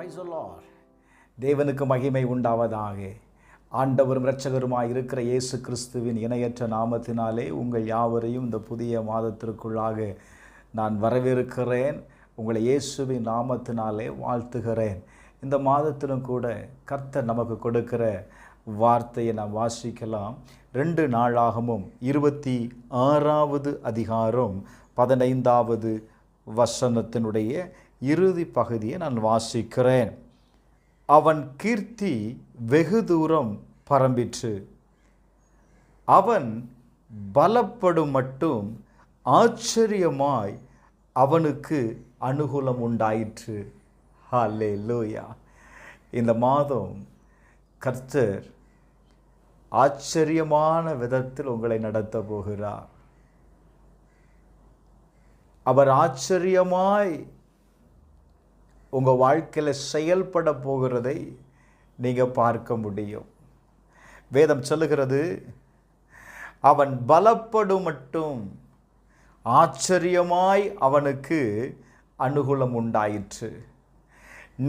Praise the Lord. தேவனுக்கு மகிமை உண்டாவதாக. ஆண்டவரும் இரட்சகருமாய் இருக்கிற இயேசு கிறிஸ்துவின் இணையற்ற நாமத்தினாலே உங்கள் யாவரையும் இந்த புதிய மாதத்திற்குள்ளாக நான் வரவேற்கிறேன். உங்களை இயேசுவின் நாமத்தினாலே வாழ்த்துகிறேன். இந்த மாதத்திலும் கூட கர்த்தர் நமக்கு கொடுக்கிற வார்த்தையை நாம் வாசிக்கலாம். 2 நாளாகமும் 26வது அதிகாரம் 15வது வசனத்தினுடைய இறுதி பகுதியை நான் வாசிக்கிறேன். அவன் கீர்த்தி வெகு தூரம் பரம்பிற்று, அவன் பலப்படும் மட்டும் ஆச்சரியமாய் அவனுக்கு அனுகூலம் உண்டாயிற்று. ஹல்லேலூயா. இந்த மாதம் கர்த்தர் ஆச்சரியமான விதத்தில் உங்களை நடத்த போகிறார். அவர் ஆச்சரியமாய் உங்கள் வாழ்க்கையில் செயல்பட போகிறதை நீங்கள் பார்க்க முடியும். வேதம் சொல்லுகிறது, அவன் பலப்படும் மட்டும் ஆச்சரியமாய் அவனுக்கு அனுகூலம் உண்டாயிற்று.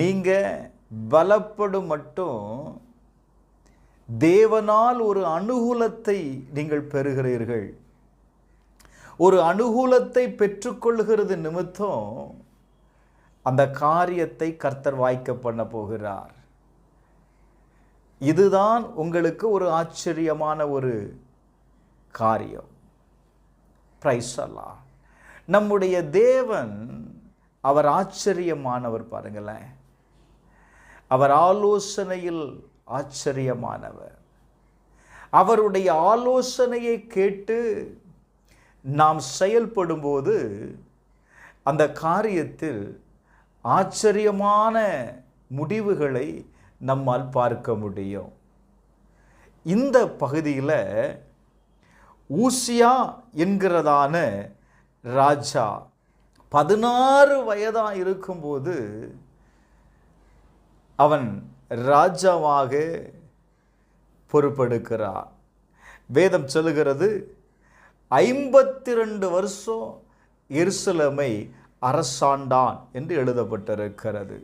நீங்கள் பலப்படும் மட்டும் தேவனால் ஒரு அனுகூலத்தை நீங்கள் பெறுகிறீர்கள். ஒரு அனுகூலத்தை பெற்றுக்கொள்கிறது நிமித்தம் அந்த காரியத்தை கர்த்தர் வாய்க்க பண்ண போகிறார். இதுதான் உங்களுக்கு ஒரு ஆச்சரியமான ஒரு காரியம். Praise the Lord. நம்முடைய தேவன் அவர் ஆச்சரியமானவர். பாருங்களேன், அவர் ஆலோசனையில் ஆச்சரியமானவர். அவருடைய ஆலோசனையை கேட்டு நாம் செயல்படும்போது அந்த காரியத்தில் ஆச்சரியமான முடிவுகளை நம்மால் பார்க்க முடியும். இந்த பகுதியில் ஊசியா என்கிறதான ராஜா 16 வயதாக இருக்கும்போது அவன் ராஜாவாக பொறுப்பெடுக்கிறார். வேதம் சொல்லுகிறது, 52 வருஷம் எருசலேமை அரசாண்டான் என்று எழுதப்பட்டிருக்கிறது.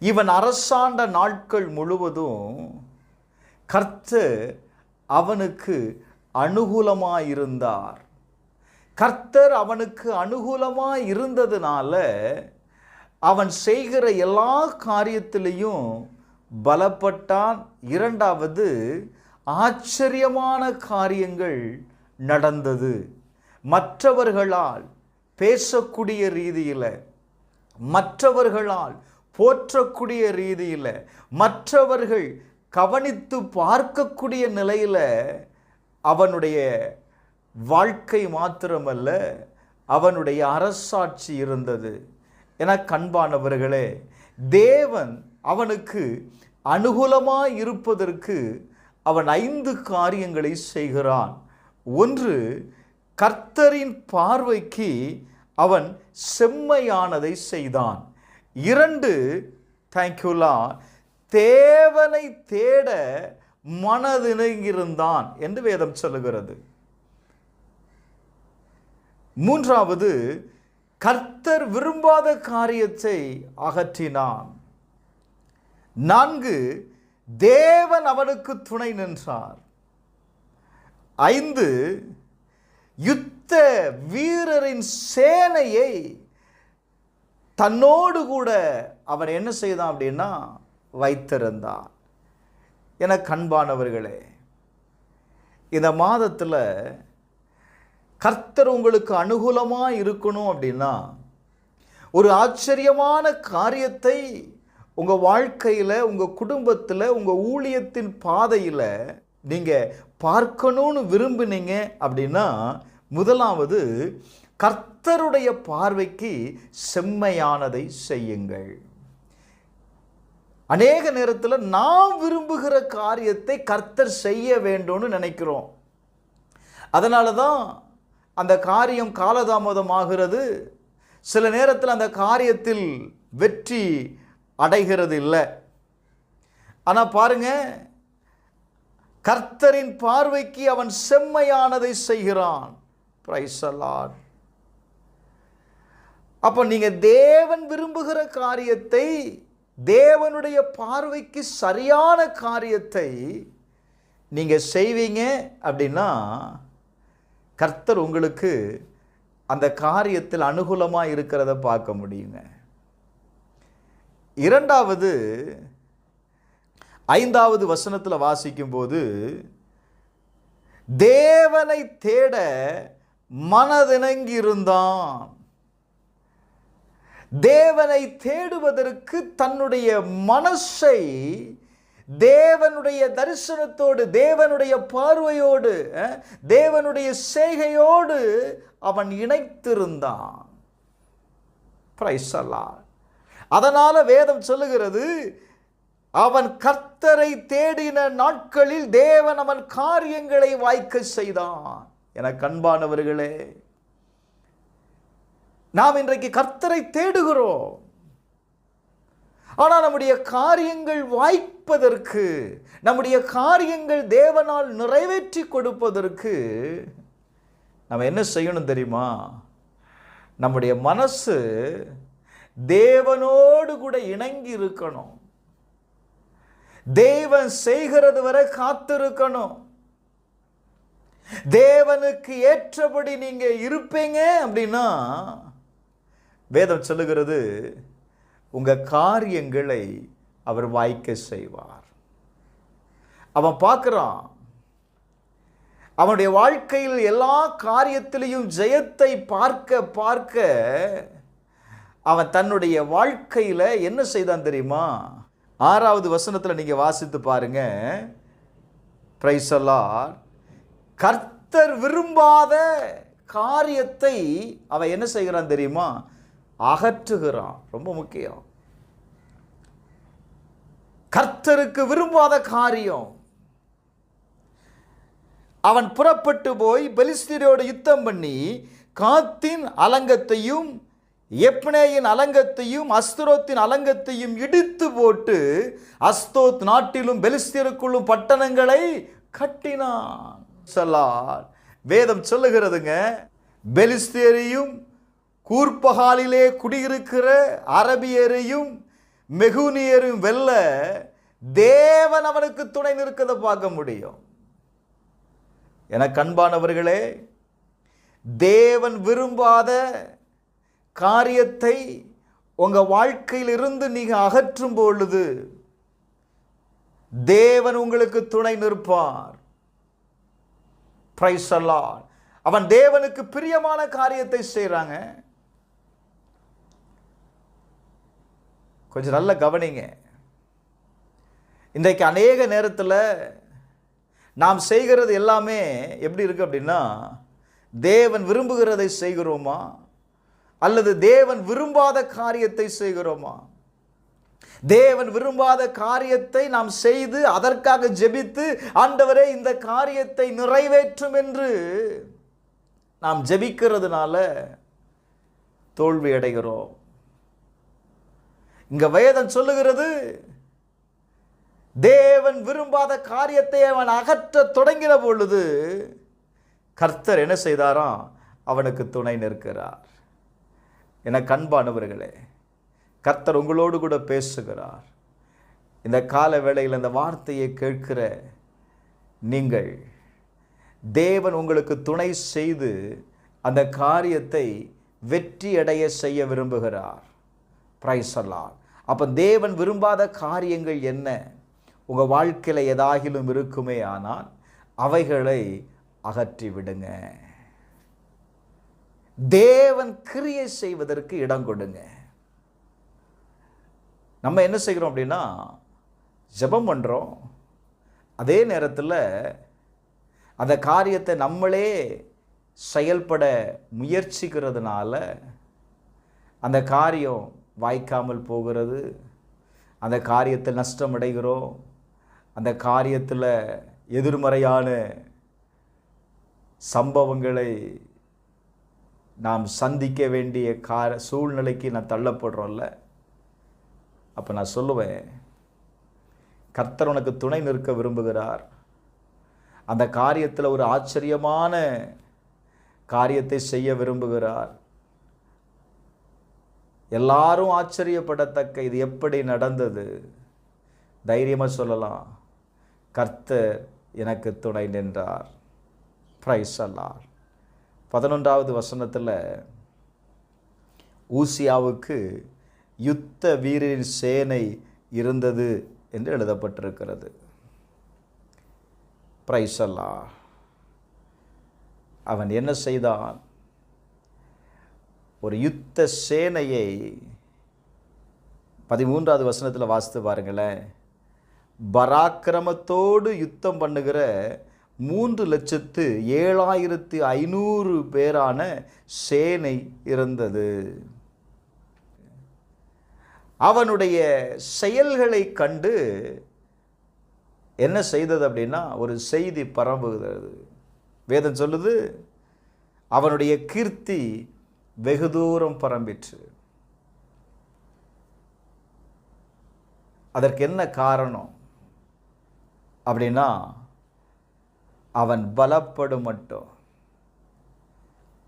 இவன் அரசாண்ட நாட்கள் முழுவதும் கர்த்தர் அவனுக்கு அனுகூலமாயிருந்தார். கர்த்தர் அவனுக்கு அனுகூலமாய் இருந்ததுனால அவன் செய்கிற எல்லா காரியத்திலையும் பலப்பட்டான். 2வது, ஆச்சரியமான காரியங்கள் நடந்தது. மற்றவர்களால் பேசக்கூடிய ரீதியில், மற்றவர்களால் போற்றக்கூடிய ரீதியில், மற்றவர்கள் கவனித்து பார்க்கக்கூடிய நிலையில் அவனுடைய வாழ்க்கை மாத்திரமல்ல, அவனுடைய அரசாட்சி இருந்தது. என கண்பானவர்களே, தேவன் அவனுக்கு அனுகூலமாய் இருப்பதற்கு அவன் 5 காரியங்களை செய்கிறான். 1, கர்த்தரின் பார்வைக்கு அவன் செம்மையானதை செய்தான். 2, தேங்க்யூலா, தேவனை தேட மனதிணங்கியிருந்தான் என்று வேதம் சொல்லுகிறது. 3வது, கர்த்தர் விரும்பாத காரியத்தை அகற்றினான். 4, தேவன் அவனுக்கு துணை நின்றார். 5, யுத்த வீரரின் சேனையை தன்னோடு கூட அவன் என்ன செய்தான் அப்படின்னா வைத்திருந்தான். என கண்பானவர்களே, இந்த மாதத்தில் கர்த்தர் உங்களுக்கு அனுகூலமாக இருக்கணும் அப்படின்னா ஒரு ஆச்சரியமான காரியத்தை உங்கள் வாழ்க்கையில், உங்கள் குடும்பத்தில், உங்கள் ஊழியத்தின் பாதையில் நீங்கள் பார்க்கணும்னு விரும்பினீங்க அப்படின்னா, 1வது, கர்த்தருடைய பார்வைக்கு செம்மையானதை செய்யுங்கள். அநேக நேரத்தில் நாம் விரும்புகிற காரியத்தை கர்த்தர் செய்ய வேண்டும்னு நினைக்கிறோம். அதனால தான் அந்த காரியம் காலதாமதமாகிறது. சில நேரத்தில் அந்த காரியத்தில் வெற்றி அடைகிறது இல்லை. ஆனால் பாருங்க, கர்த்தரின் பார்வைக்கு அவன் செம்மையானதை செய்கிறான். Praise the Lord. அப்போ நீங்கள் தேவன் விரும்புகிற காரியத்தை, தேவனுடைய பார்வைக்கு சரியான காரியத்தை நீங்கள் செய்வீங்க அப்படின்னா கர்த்தர் உங்களுக்கு அந்த காரியத்தில் அனுகூலமாக இருக்கிறத பார்க்க முடியுங்க. இரண்டாவது 5வது வசனத்தில் வாசிக்கும்போது, தேவனை தேட மனதிணங்கி இருந்தான். தேவனை தேடுவதற்கு தன்னுடைய மனசை தேவனுடைய தரிசனத்தோடு, தேவனுடைய பார்வையோடு, தேவனுடைய செய்கையோடு அவன் இணைத்திருந்தான். Praise the Lord. அதனால வேதம் சொல்லுகிறது, அவன் கர்த்தரை தேடின நாட்களில் தேவன் அவன் காரியங்களை வாய்க்க செய்தான். என அன்பானவர்களே, நாம் இன்றைக்கு கர்த்தரை தேடுகிறோம். ஆனால் நம்முடைய காரியங்கள் வாய்ப்பதற்கு, நம்முடைய காரியங்கள் தேவனால் நிறைவேற்றி கொடுப்பதற்கு நம்ம என்ன செய்யணும் தெரியுமா? நம்முடைய மனசு தேவனோடு கூட இணங்கி இருக்கணும். தேவன் செய்கிறது வரை காத்திருக்கணும். தேவனுக்கு ஏற்றபடி நீங்க இருப்பீங்க அப்படின்னா வேதம் சொல்லுகிறது, உங்க காரியங்களை அவர் வாய்க்க செய்வார். அவன் பார்க்கிறான், அவனுடைய வாழ்க்கையில் எல்லா காரியத்திலையும் ஜெயத்தை பார்க்க பார்க்க அவன் தன்னுடைய வாழ்க்கையில் என்ன செய்தான் தெரியுமா? 6வது வசனத்தில் நீங்கள் வாசித்து பாருங்க. Praise the Lord. கர்த்தர் விரும்பாத காரியத்தை அவன் என்ன செய்கிறான் தெரியுமா? அகற்றுகிறான். ரொம்ப முக்கியம். கர்த்தருக்கு விரும்பாத காரியம். அவன் புறப்பட்டு போய் பெலிஸ்தீரோடு யுத்தம் பண்ணி காத்தின் அலங்கத்தையும் எப்னேயின் அலங்கத்தையும் அஸ்தரோத்தின் அலங்கத்தையும் இடித்து போட்டு அஸ்தோத் நாட்டிலும் பெலிஸ்தீருக்குள்ளும் பட்டணங்களை கட்டினான். வேதம் சொல்லுகிறதுங்க, பெலிஸ்தீரையும் கூர்பகாலிலே குடியிருக்கிற அரபியரையும் மெகுனியரும் வெல்ல தேவன் அவனுக்கு துணை நிற்கிறத பார்க்க முடியும். என அன்பானவர்களே, தேவன் விரும்பாத காரியத்தை உங்க வாழ்க்கையில் இருந்து நீங்க அகற்றும் பொழுது தேவன் உங்களுக்கு துணை நிற்பார். Praise the Lord. அவன் தேவனுக்கு பிரியமான காரியத்தை செய்றாங்க. கொஞ்சம் நல்ல கவனிங்க. இன்றைக்கு அநேக நேரத்தில் நாம் செய்கிறது எல்லாமே எப்படி இருக்கு அப்படின்னா, தேவன் விரும்புகிறதை செய்கிறோமா அல்லது தேவன் விரும்பாத காரியத்தை செய்கிறோமா? தேவன் விரும்பாத காரியத்தை நாம் செய்து அதற்காக ஜெபித்து, ஆண்டவரே இந்த காரியத்தை நிறைவேற்றும் என்று நாம் ஜெபிக்கிறதுனால தோல்வி அடைகிறோம். இங்க வேதம் சொல்லுகிறது, தேவன் விரும்பாத காரியத்தை அவன் அகற்ற தொடங்கின பொழுது கர்த்தர் என்ன செய்தாராம்? அவனுக்கு துணை நிற்கிறார். என அன்பானவர்களே, கர்த்தர் உங்களோடு கூட பேசுகிறார். இந்த கால வேளையில் இந்த வார்த்தையை கேட்கிற நீங்கள், தேவன் உங்களுக்கு துணை செய்து அந்த காரியத்தை வெற்றி அடைய செய்ய விரும்புகிறார். Praise the Lord. அப்போ தேவன் விரும்பாத காரியங்கள் என்ன? உங்கள் வாழ்க்கையில் ஏதாகிலும் இருக்குமே ஆனால் அவைகளை அகற்றி விடுங்க. தேவன் கிரியை செய்வதற்கு இடம் கொடுங்க. நம்ம என்ன செய்கிறோம் அப்படின்னா, ஜெபம் பண்ணுறோம், அதே நேரத்தில் அந்த காரியத்தை நம்மளே செயல்பட முயற்சிக்கிறதுனால அந்த காரியம் வாய்க்காமல் போகிறது. அந்த காரியத்தில் நஷ்டம் அடைகிறோம். அந்த காரியத்தில் எதிர்மறையான சம்பவங்களை நாம் சந்திக்க வேண்டிய சூழ்நிலைக்கு நான் தள்ளப்படுறோம்ல. அப்போ நான் சொல்லுவேன், கர்த்தர் உனக்கு துணை நிற்க விரும்புகிறார். அந்த காரியத்தில் ஒரு ஆச்சரியமான காரியத்தை செய்ய விரும்புகிறார். எல்லாரும் ஆச்சரியப்படத்தக்க இது எப்படி நடந்தது? தைரியமாக சொல்லலாம், கர்த்தர் எனக்கு துணை நின்றார். பிரைஸ் அல்லாஹ். 11வது வசனத்தில் ஊசியாவுக்கு யுத்த வீரரின் சேனை இருந்தது என்று எழுதப்பட்டிருக்கிறது. பிரைஸ் அல்லாஹ். அவன் என்ன செய்தான்? ஒரு யுத்த சேனையை 13வது வசனத்தில் வாசித்து பாருங்களேன். பராக்கிரமத்தோடு யுத்தம் பண்ணுகிற 3,07,500 பேரான சேனை இருந்தது. அவனுடைய செயல்களை கண்டு என்ன செய்தது அப்படின்னா, ஒரு செய்தி பரவுகிறது. வேதம் சொல்லுது, அவனுடைய கீர்த்தி வெகு தூரம் பரம்பிற்று. அதற்கு என்ன காரணம் அப்படின்னா, அவன் பலப்படும் மட்டும்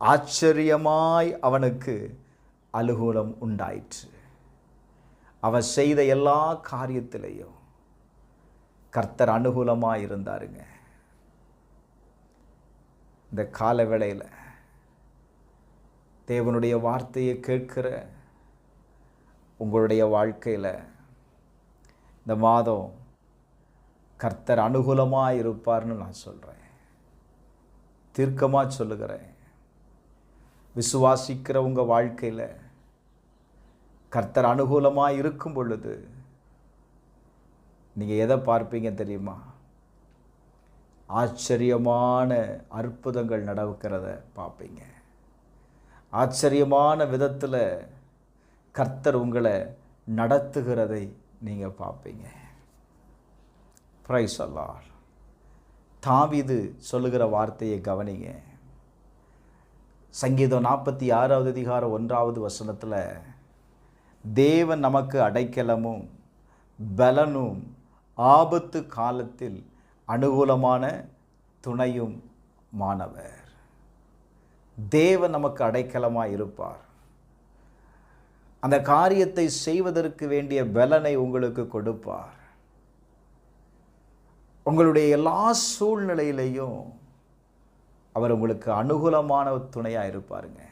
ஆச்சரியமாய் அவனுக்கு அலுகூலம் உண்டாயிற்று. அவன் செய்த எல்லா காரியத்திலையும் கர்த்தர் அனுகூலமாக இருந்தாருங்க. இந்த கால வேளையில் தேவனுடைய வார்த்தையை கேட்கிற உங்களுடைய வாழ்க்கையில் இந்த மாதம் கர்த்தர் அனுகூலமாக இருப்பார்னு நான் சொல்கிறேன். தீர்க்கமாக சொல்லுகிறேன். விசுவாசிக்கிற உங்கள் வாழ்க்கையில் கர்த்தர் அனுகூலமாக இருக்கும் பொழுது நீங்கள் எதை பார்ப்பீங்க தெரியுமா? ஆச்சரியமான அற்புதங்கள் நடக்கிறத பார்ப்பீங்க. ஆச்சரியமான விதத்தில் கர்த்தர் உங்களை நடத்துகிறதை நீங்கள் பார்ப்பீங்க. பிரைஸ் அல்லாஹ். தாவீது சொல்லுகிற வார்த்தையை கவனிங்க. சங்கீதம் 46வது அதிகாரம் 1வது வசனத்தில், தேவன் நமக்கு அடைக்கலமும் பலனும் ஆபத்து காலத்தில் அனுகூலமான துணையும் மாணவர். தேவன் நமக்கு அடைக்கலமாக இருப்பார். அந்த காரியத்தை செய்வதற்கு வேண்டிய பலனை உங்களுக்கு கொடுப்பார். உங்களுடைய எல்லா சூழ்நிலையிலையும் அவர் உங்களுக்கு அனுகூலமான துணையாக இருப்பாருங்க.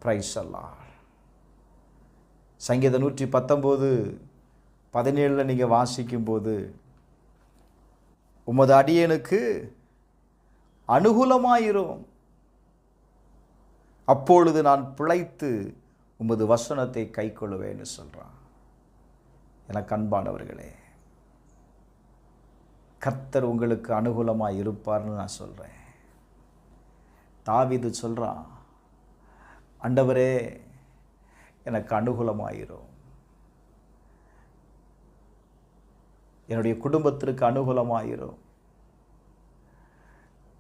பிரைஸ் அல்லாஹ். சங்கீதம் 119:17 நீங்கள் வாசிக்கும்போது, உமது அடியேனுக்கு அனுகூலமாயிரும், அப்பொழுது நான் பிழைத்து உமது வசனத்தை கைக்கொள்ளுவேன்னு சொல்கிறான். எனக்கு அன்பானவர்களே, கர்த்தர் உங்களுக்கு அனுகூலமாக இருப்பார்னு நான் சொல்கிறேன். தாவீது சொல்கிறான், ஆண்டவரே எனக்கு அனுகூலமாயிரும், என்னுடைய குடும்பத்திற்கு அனுகூலமாயிரும்,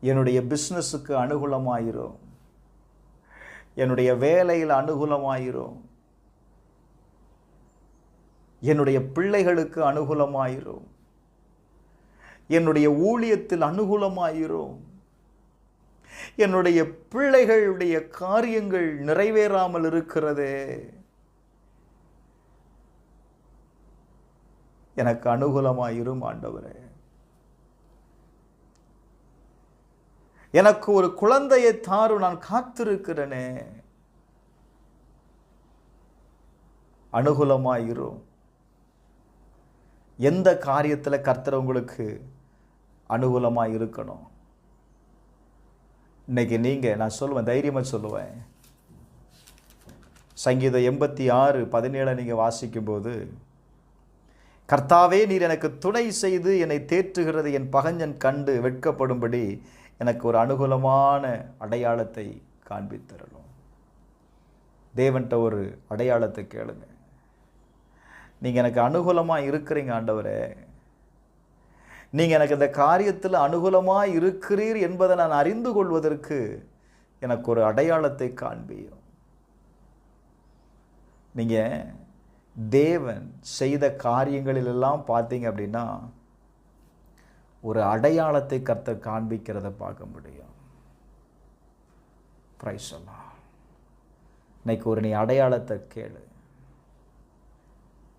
என்னுடைய பிஸ்னஸுக்கு அனுகூலமாயிரும், என்னுடைய வேலையில் அனுகூலமாயிரும், என்னுடைய பிள்ளைகளுக்கு அனுகூலமாயிரும், என்னுடைய ஊழியத்தில் அனுகூலமாயிரும், என்னுடைய பிள்ளைகளுடைய காரியங்கள் நிறைவேறாமல் இருக்கிறதே, எனக்கு அனுகூலமாயிரும் ஆண்டவரே. எனக்கு ஒரு குழந்தையை தாரும், நான் காத்திருக்கிறேனே, அனுகூலமாயிரும். எந்த காரியத்தில் கர்த்தர் உங்களுக்கு அனுகூலமாக இருக்கணும்? இன்னைக்கு நீங்கள், நான் சொல்லுவேன், தைரியமாக சொல்லுவேன், சங்கீதம் 86:17 நீங்கள் வாசிக்கும்போது, கர்த்தாவே நீர் எனக்கு துணை செய்து என்னை தேற்றுகிறது, என் பகைஞன் கண்டு வெட்கப்படும்படி எனக்கு ஒரு அனுகூலமான அடையாளத்தை காண்பித்தரணும். தேவன்கிட்ட ஒரு அடையாளத்தை கேளுங்க. நீங்கள் எனக்கு அனுகூலமாக இருக்கிறீங்க ஆண்டவரே, நீங்கள் எனக்கு இந்த காரியத்தில் அனுகூலமாக இருக்கிறீர் என்பதை நான் அறிந்து கொள்வதற்கு எனக்கு ஒரு அடையாளத்தை காண்பியும். நீங்கள் தேவன் செய்த காரியங்களிலெல்லாம் பார்த்தீங்க அப்படின்னா ஒரு அடையாளத்தை கர்த்தர் காண்பிக்கிறத பார்க்க முடியும். பிரைஸ் அல்லாஹ். இன்னைக்கு ஒரு நீ அடையாளத்தை கேளு.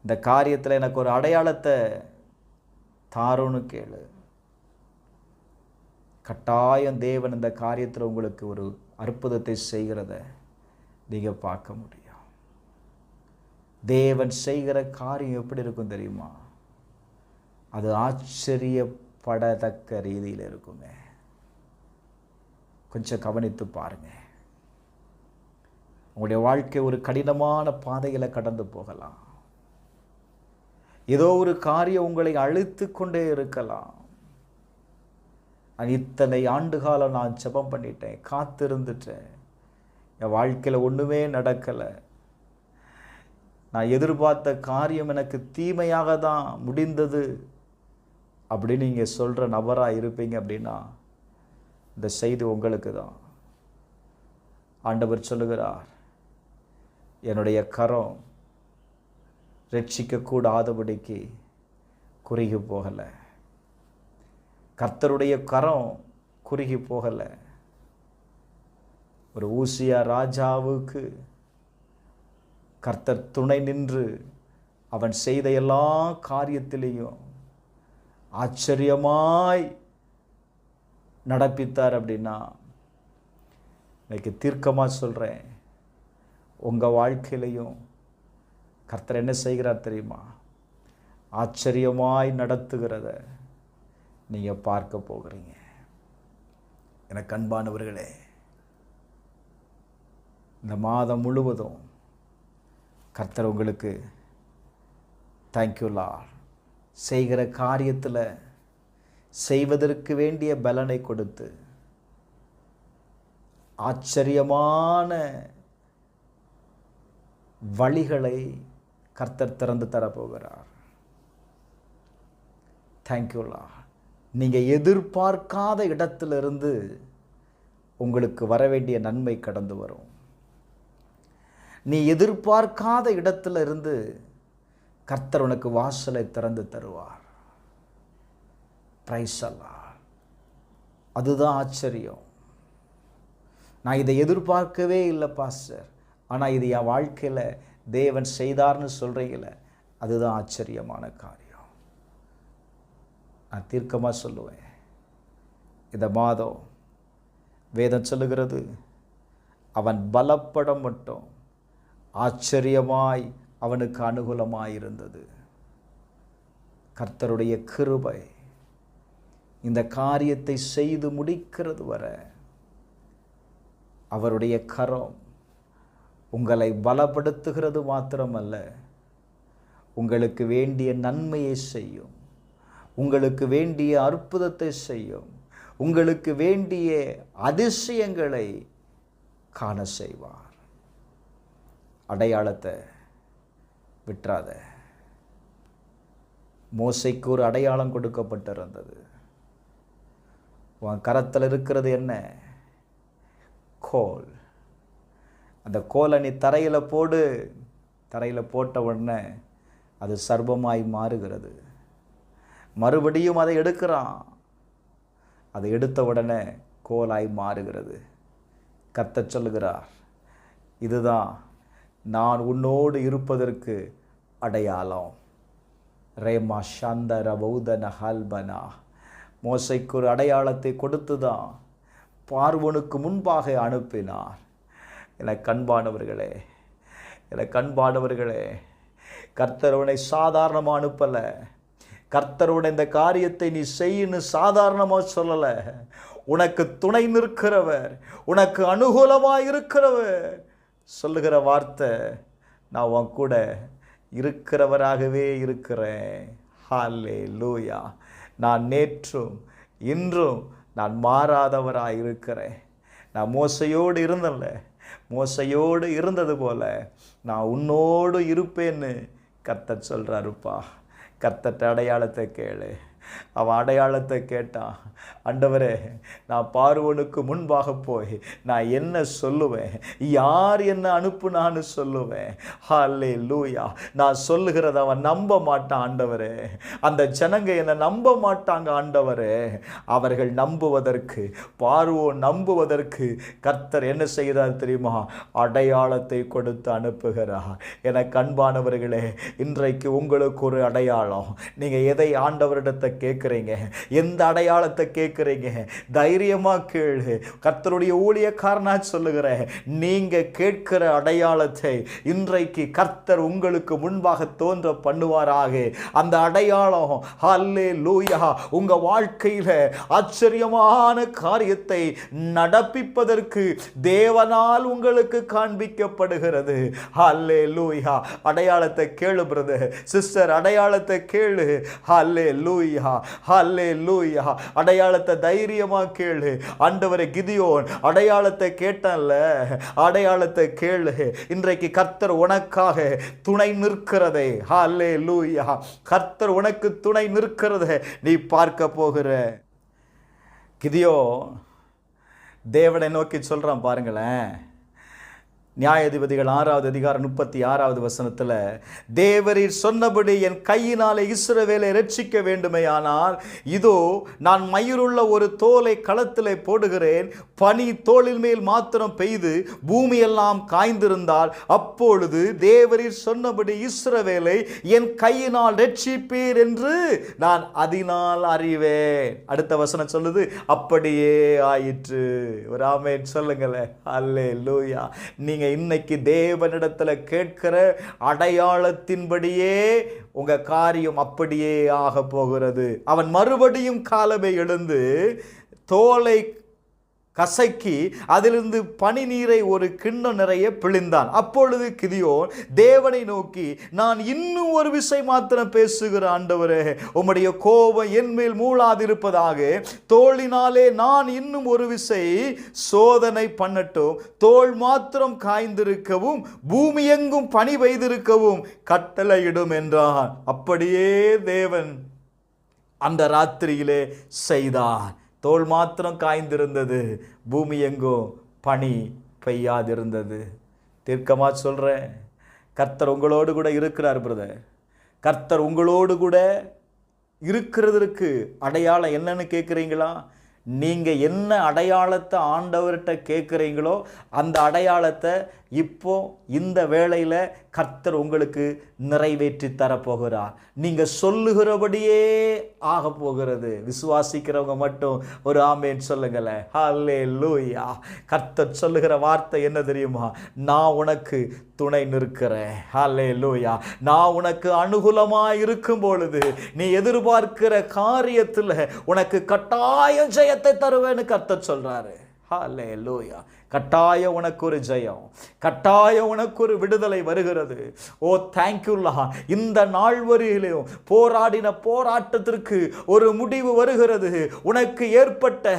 இந்த காரியத்தில் எனக்கு ஒரு அடையாளத்தை தாரோன்னு கேளு. கட்டாயம் தேவன் இந்த காரியத்தில் உங்களுக்கு ஒரு அற்புதத்தை செய்கிறத நீங்கள் பார்க்க முடியும். தேவன் செய்கிற காரியம் எப்படி இருக்கும் தெரியுமா? அது ஆச்சரியப்படத்தக்க ரீதியில் இருக்குங்க. கொஞ்சம் கவனித்து பாருங்க. உங்களுடைய வாழ்க்கை ஒரு கடினமான பாதையில் கடந்து போகலாம். ஏதோ ஒரு காரியம் உங்களை அழுத்து கொண்டே இருக்கலாம். இத்தனை ஆண்டு காலம் நான் ஜெபம் பண்ணிட்டேன், காத்திருந்துட்டேன், என் வாழ்க்கையில் ஒன்றுமே நடக்கலை, நான் எதிர்பார்த்த காரியம் எனக்கு தீமையாக தான் முடிந்தது அப்படின்னு நீங்கள் சொல்கிற நபராக இருப்பீங்க அப்படின்னா இந்த செய்தி உங்களுக்கு தான். ஆண்டவர் சொல்லுகிறார், என்னுடைய கரம் ரட்சிக்கக்கூடாதபடிக்கு குறுகி போகலை. கர்த்தருடைய கரம் குறுகி போகலை. ஒரு ஊசியா ராஜாவுக்கு கர்த்தர் துணை நின்று அவன் செய்த எல்லா காரியத்திலையும் ஆச்சரியமாய் நடப்பித்தார் அப்படின்னா, இன்னைக்கு தீர்க்கமாக சொல்கிறேன், உங்கள் வாழ்க்கையிலையும் கர்த்தர் என்ன செய்கிறார் தெரியுமா? ஆச்சரியமாய் நடத்துகிறத நீங்கள் பார்க்க போகிறீங்க. எனக்கு அன்பானவர்களே, இந்த மாதம் முழுவதும் கர்த்தர் உங்களுக்கு தேங்க்யூ லார்ட் செய்கிற காரியத்தில் செய்வதற்கு வேண்டிய பலனை கொடுத்து ஆச்சரியமான வழிகளை கர்த்தர் திறந்து தரப்போகிறார். Thank you lord. நீங்கள் எதிர்பார்க்காத இடத்திலிருந்து உங்களுக்கு வர வேண்டிய நன்மை கடந்து வரும். நீ எதிர்பார்க்காத இடத்துல இருந்து கர்த்தர் உனக்கு வாசலை திறந்து தருவார். பிரைஸ் அல்லாஹ். அதுதான் ஆச்சரியம். நான் இதை எதிர்பார்க்கவே இல்லை பாஸ்டர், ஆனால் இது என் வாழ்க்கையில் தேவன் செய்தார்னு சொல்கிறீங்கள, அதுதான் ஆச்சரியமான காரியம். நான் தீர்க்கமாக சொல்லுவேன், இந்த மாதம் வேதம் சொல்லுகிறது, அவன் பலப்பட மட்டும் ஆச்சரியமாய் அவனுக்கு அனுகூலமாயிருந்தது. கர்த்தருடைய கிருபை இந்த காரியத்தை செய்து முடிக்கிறது வரை அவருடைய கரம் உங்களை பலப்படுத்துகிறது மாத்திரமல்ல, உங்களுக்கு வேண்டிய நன்மையை செய்யும், உங்களுக்கு வேண்டிய அற்புதத்தை செய்யும், உங்களுக்கு வேண்டிய அதிசயங்களை காண செய்வார். அடையாளத்தை விட்டுறாத. மோசைக்கு ஒரு அடையாளம் கொடுக்கப்பட்டிருந்தது. உன் கரத்தில் இருக்கிறது என்ன? கோல். அந்த கோலை நீ தரையில் போடு. தரையில் போட்ட உடனே அது சர்ப்பமாய் மாறுகிறது. மறுபடியும் அதை எடுக்கிறான். அதை எடுத்த உடனே கோலாய் மாறுகிறது. கர்த்தர் சொல்லுகிறார், இதுதான் நான் உன்னோடு இருப்பதற்கு அடையாளம். ரேமா ஷாந்தர பௌதன ஹல்பனா. மோசைக்கு ஒரு அடையாளத்தை கொடுத்து தான் பார்வோனுக்கு முன்பாக அனுப்பினார். எனக்கு அன்பானவர்களே, எனக்கு அன்பானவர்களே, கர்த்தர் உன்னை சாதாரணமாக அனுப்பலை. கர்த்தரோட இந்த காரியத்தை நீ செய்யன்னு சாதாரணமாக சொல்லலை. உனக்கு துணை நிற்கிறவர், உனக்கு அனுகூலமாக இருக்கிறவர் சொல்லுகிற வார்த்தை, நான் உன் கூட இருக்கிறவராகவே இருக்கிறேன். ஹல்லேலூயா. நான் நேற்றும் இன்றும் நான் மாறாதவராக இருக்கிறேன். நான் மோசையோடு இருந்தேன்ல, மோசையோடு இருந்தது போல நான் உன்னோடு இருப்பேன்னு கர்த்தர் சொல்கிறாருப்பா. கர்த்தர் அடையாளத்தை கேளு. அவன் அடையாளத்தை கேட்டான். ஆண்டவரே, நான் பார்வோனுக்கு முன்பாக போய் நான் என்ன சொல்லுவேன்? யார் என்ன அனுப்புனான்னு சொல்லுவேன்? ஹல்லேலூயா. நான் சொல்லுகிறத அவன் நம்ப மாட்டான் ஆண்டவரே. அந்த ஜனங்க என்னை நம்ப மாட்டாங்க ஆண்டவரே. அவர்கள் நம்புவதற்கு, பார்வோன் நம்புவதற்கு கர்த்தர் என்ன செய்கிறார் தெரியுமா? அடையாளத்தை கொடுத்து அனுப்புகிறார். எனக்கு அன்பானவர்களே, இன்றைக்கு உங்களுக்கு ஒரு அடையாளம். நீங்க எதை ஆண்டவரிடத்தை கேட்குறீங்க? எந்த அடையாளத்தை கேட்குறீங்க? தைரியமா கேளு. கர்த்தருடைய ஊழியக்காரனா சொல்லுகிறேன், நீங்க கேட்கிற அடையாளத்தை இன்றைக்கு கர்த்தர் உங்களுக்கு முன்பாக தோன்ற பண்ணுவாராக. அந்த அடையாளம் ஹல்லேலூயா உங்க வாழ்க்கையில ஆச்சரியமான காரியத்தை நடப்பிப்பதற்கு தேவனால் உங்களுக்கு காண்பிக்கப்படுகிறது. ஹல்லேலூயா. அடையாளத்தை கேளு பிரதர், சிஸ்டர், அடையாளத்தை கேளு. ஹல்லேலூயா, ஹல்லேலூயா. அடையாளத்தை தைரியமா கேளு. ஆண்டவரே, கிதியோன் அடையாளத்தை கேட்டான்ல, அடையாளத்தை கேளு. இன்றைக்கு கர்த்தர் உனக்காக துணை நிற்கிறதை, ஹல்லேலூயா, கர்த்தர் உனக்கு துணை நிற்கிறதை நீ பார்க்க போகிற. கிதியோன் தேவனை நோக்கி சொல்றான் பாருங்களேன். நியாயாதிபதிகள் 6வது அதிகாரம் 36வது வசனத்தில், தேவரீர் சொன்னபடி என் கையினாலே இஸ்ரவேலை ரட்சிக்க வேண்டுமையானால் இதோ நான் மயிருள்ள ஒரு தோலை களத்திலே போடுகிறேன். பனி தோளின் மேல் மாத்திரம் பெய்து பூமியெல்லாம் காய்ந்திருந்தால் அப்பொழுது தேவரீர் சொன்னபடி இஸ்ரவேலை என் கையினால் ரட்சிப்பீர் என்று நான் அதனால் அறிவேன். அடுத்த வசனம் சொல்லுது, அப்படியே ஆயிற்று. ஒரு ஆமென் சொல்லுங்களேன். அல்லேலூயா. நீங்க இன்னைக்கு தேவனிடத்துல கேட்கிற அடையாளத்தின்படியே உங்க காரியம் அப்படியே ஆக போகிறது. அவன் மறுபடியும் காலமே எழுந்து தோலை கசக்கி அதிலிருந்து பனி நீரை ஒரு கிண்ணம் நிறைய பிழிந்தான். அப்பொழுது கிதியோன் தேவனை நோக்கி, நான் இன்னும் ஒரு விசை மாத்திரம் பேசுகிற ஆண்டவரே, உம்முடைய கோபம் என் மேல் மூளாதிருப்பதாக தோளினாலே நான் இன்னும் ஒரு விசை சோதனை பண்ணட்டும். தோல் மாத்திரம் காய்ந்திருக்கவும் பூமி எங்கும் பனி பெய்திருக்கவும் கட்டளையிடும் என்றான். அப்படியே தேவன் அந்த ராத்திரியிலே செய்தார். தோல் மாத்திரம் காய்ந்திருந்தது, பூமி எங்கோ பனி பெய்யாதிருந்தது. தீர்க்கமா சொல்றேன், கர்த்தர் உங்களோடு கூட இருக்கிறார் பிரதர். கர்த்தர் உங்களோடு கூட இருக்கிறதற்கு அடையாளம் என்னன்னு கேட்குறீங்களா? நீங்க என்ன அடையாளத்தை ஆண்டவர்கிட்ட கேட்குறீங்களோ அந்த அடையாளத்தை இப்போ இந்த வேளையில கர்த்தர் உங்களுக்கு நிறைவேற்றி தரப்போகிறார். நீங்க சொல்லுகிறபடியே ஆக போகிறது. விசுவாசிக்கிறவங்க மட்டும் ஒரு ஆமேன் சொல்லுங்களேன். ஹல்லேலூயா. கர்த்தர் சொல்லுகிற வார்த்தை என்ன தெரியுமா? நான் உனக்கு துணை நிற்கிறேன். ஹல்லேலூயா. நான் உனக்கு அனுகூலமாய் இருக்கும் பொழுது நீ எதிர்பார்க்கிற காரியத்தில் உனக்கு கட்டாயம் ஜெயத்தை தருவேன்னு கர்த்தர் சொல்றாரு. ஹல்லேலூயா. கட்டாயம் உனக்கு ஒரு ஜெயம், கட்டாயம் உனக்கு ஒரு விடுதலை வருகிறது. ஓ தேங்க்யூல்லா. இந்த நாள் வரையிலும் போராடின போராட்டத்திற்கு ஒரு முடிவு வருகிறது. உனக்கு ஏற்பட்ட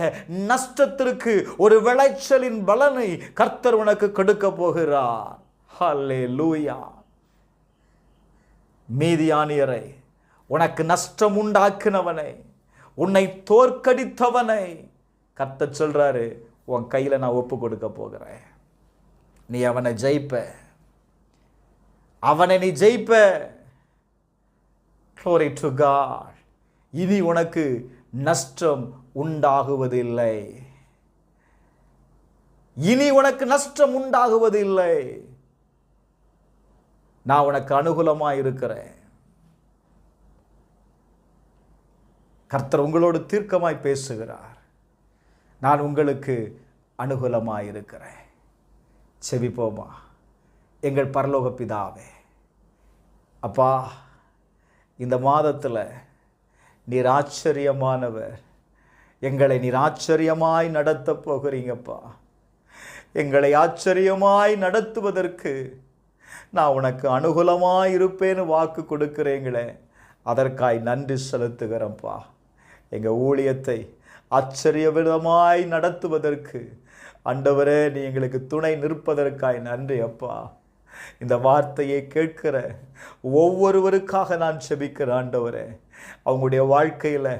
நஷ்டத்திற்கு ஒரு விளைச்சலின் பலனை கர்த்தர் உனக்கு கொடுக்க போகிறார். ஹல்லேலூயா. மீதியானியரை, உனக்கு நஷ்டம் உண்டாக்கினவனை, உன்னை தோற்கடித்தவனை கர்த்தர் சொல்றாரு, உன் கையில் நான் ஒப்பு கொடுக்க போகிறேன். நீ அவனை ஜெயிப்ப, அவனை நீ ஜெயிப்ப. Glory to God. இனி உனக்கு நஷ்டம் உண்டாகுவதில்லை. இனி உனக்கு நஷ்டம் உண்டாகுவதில்லை. நான் உனக்கு அனுகூலமாக இருக்கிறேன். கர்த்தர் உங்களோடு தீர்க்கமாய் பேசுகிறார். நான் உங்களுக்கு அனுகூலமாக இருக்கிறேன். செபிப்போமா. எங்கள் பரலோக பிதாவே, அப்பா, இந்த மாதத்தில் நீர் ஆச்சரியமானவர். எங்களை நீர் ஆச்சரியமாய் நடத்த போகிறீங்கப்பா. எங்களை ஆச்சரியமாய் நடத்துவதற்கு நான் உனக்கு அனுகூலமாய் இருப்பேன்னு வாக்கு கொடுக்கிறீங்களே, அதற்காய் நன்றி செலுத்துகிறேன்ப்பா. எங்கள் ஊழியத்தை ஆச்சரியவிதமாய் நடத்துவதற்கு ஆண்டவரே நீ எங்களுக்கு துணை நிற்பதற்காய் நன்றி அப்பா. இந்த வார்த்தையை கேட்கிற ஒவ்வொருவருக்காக நான் ஜெபிக்கிறேன் ஆண்டவரே. அவங்களுடைய வாழ்க்கையில்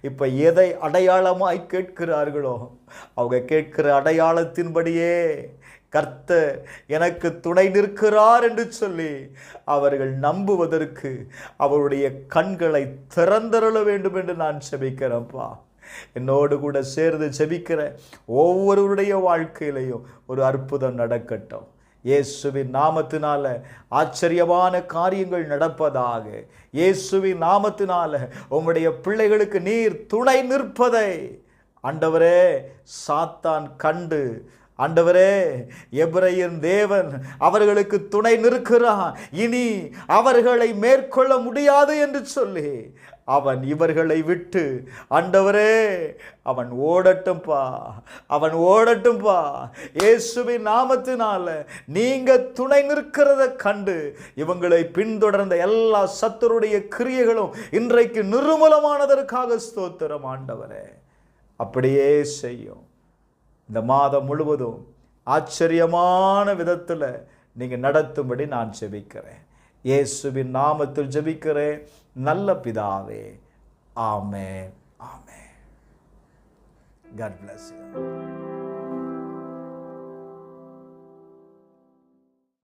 இப்போ எதை அடையாளமாய் கேட்கிறார்களோ அவங்க கேட்கிற அடையாளத்தின்படியே கர்த்தர் எனக்கு துணை நிற்கிறார் என்று சொல்லி அவர்கள் நம்புவதற்கு அவருடைய கண்களை திறந்தருள வேண்டும் என்று நான் ஜெபிக்கிறேன்ப்பா. என்னோடு கூட சேர்ந்து ஜெபிக்கிற ஒவ்வொருவருடைய வாழ்க்கையிலையும் ஒரு அற்புதம் நடக்கட்டும். இயேசுவின் நாமத்தினால ஆச்சரியமான காரியங்கள் நடப்பதாக. இயேசுவின் நாமத்தினால உம்முடைய பிள்ளைகளுக்கு நீர் துணை நிற்பதை ஆண்டவரே சாத்தான் கண்டு, ஆண்டவரே எபிரெயரின் தேவன் அவர்களுக்கு துணை நிற்கிறான், இனி அவர்களை மேற்கொள்ள முடியாது என்று சொல்லி அவன் இவர்களை விட்டு ஆண்டவரே அவன் ஓடட்டும்பா, அவன் ஓடட்டும்பா. இயேசுவின் நாமத்தினால நீங்க துணை நிற்கிறத கண்டு இவங்களை பின்தொடர்ந்த எல்லா சத்துருடைய கிரியைகளும் இன்றைக்கு நிர்மூலமானதற்காக ஸ்தோத்திரம் ஆண்டவரே. அப்படியே செய்யும். இந்த மாதம் முழுவதும் ஆச்சரியமான விதத்தில் நீங்கள் நடத்தும்படி நான் ஜெபிக்கிறேன். இயேசுவின் நாமத்தில் ஜெபிக்கிறேன் நல்ல பிதாவே. ஆமென், ஆமென். God bless you.